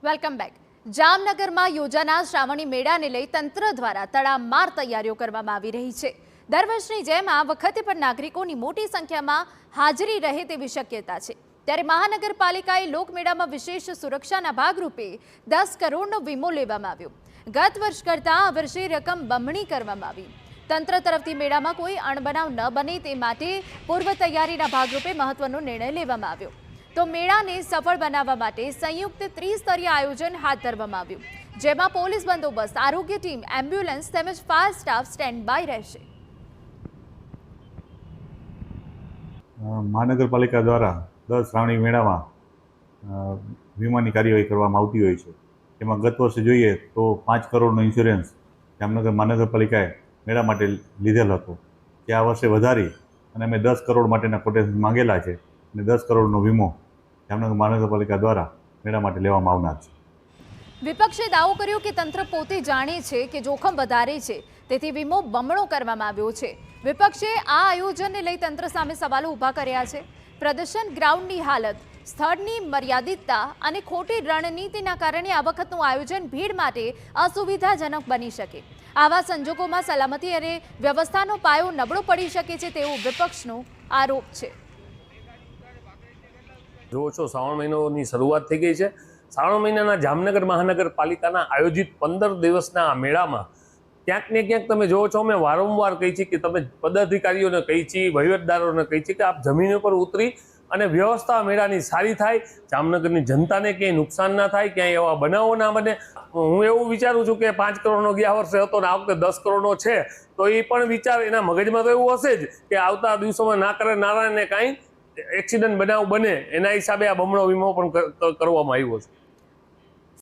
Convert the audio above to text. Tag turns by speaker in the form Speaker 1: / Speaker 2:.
Speaker 1: Welcome back. જામનગરમાં યોજાનાર શ્રાવણી મેળાને લઈ તંત્ર દ્વારા તડામાર તૈયારીઓ કરવામાં આવી રહી છે. દર વર્ષની જેમ આ વખતે પણ નાગરિકોની મોટી સંખ્યામાં હાજરી રહે તેવી શક્યતા છે. ત્યારે મહાનગરપાલિકાએ લોકમેળામાં વિશેષ સુરક્ષાના ભાગરૂપે 10 કરોડનો વીમો લેવામાં આવ્યો. ગત વર્ષ કરતાં આ વર્ષે રકમ બમણી કરવામાં આવી. તંત્ર તરફથી મેળામાં કોઈ અણબનાવ ન બને તે માટે પૂર્વ તૈયારીના ભાગરૂપે મહત્વનો નિર્ણય લેવામાં આવ્યો. તો મેળાને સફળ બનાવવા માટે સંયુક્ત ત્રિસ્તરીય આયોજન હાથ ધરવામાં આવ્યું, જેમાં પોલીસ બંદોબસ્ત, આરોગ્ય ટીમ, એમ્બ્યુલન્સ તેમજ ફાયર સ્ટાફ સ્ટેન્ડ બાય રહેશે.
Speaker 2: મહાનગરપાલિકા દ્વારા દર શ્રાવણી મેળામાં વીમાની કાર્યવાહી કરવામાં આવતી હોય છે. એમાં ગત વર્ષે જોઈએ તો 5 કરોડનો ઇન્સ્યોરન્સ જામનગર મહાનગરપાલિકાએ મેળા માટે લીધેલ હતો, જે આ વર્ષે વધારી અને અમે 10 કરોડ માટેના કોટેશન માંગેલા છે અને 10 કરોડનો વીમો જામનગર મહાનગરપાલિકા દ્વારા મેળા માટે લેવામાં આવનાર છે.
Speaker 1: વિપક્ષે દાવો કર્યો કે તંત્ર પોતે જાણે છે કે જોખમ વધારે છે, તેથી વીમો બમણો કરવામાં આવ્યો છે. વિપક્ષે આ આયોજનને લઈ તંત્ર સામે સવાલો ઊભા કર્યા છે. પ્રદર્શન ગ્રાઉન્ડની હાલત, સ્થળની મર્યાદિતતા અને ખોટી રણનીતિના કારણે આ વખતનું આયોજન ભીડ માટે અસુવિધાજનક બની શકે. આવા સંજોગોમાં સલામતી અને વ્યવસ્થાનો પાયો નબળો પડી શકે છે તેવો વિપક્ષનો આરોપ છે.
Speaker 3: જુઓ છો, શ્રાવણ મહિનાની શરૂઆત થઈ ગઈ છે. શ્રાવણ મહિનાના જામનગર મહાનગરપાલિકાના આયોજિત 15 દિવસના મેળામાં ક્યાંક ને ક્યાંક તમે જુઓ છો, અમે વારંવાર કહી છે કે તમે પદાધિકારીઓને કહી છે, વહીવટદારોને કહી છે કે આપ જમીન ઉપર ઉતરી અને વ્યવસ્થા મેળાની સારી થાય, જામનગરની જનતાને ક્યાંય નુકસાન ના થાય, ક્યાંય એવા બનાવો ના બને. હું એવું વિચારું છું કે 5 કરોડનો ગયા વર્ષે હતો ને આ વખતે 10 કરોડનો છે, તો એ પણ વિચાર એના મગજમાં તો એવું હશે જ કે આવતા દિવસોમાં ના કરે નારાયણને કાંઈ એક્સિડન્ટ બનાવ બને, એના હિસાબે આ બમણો વીમો પણ કરવામાં આવ્યો છે.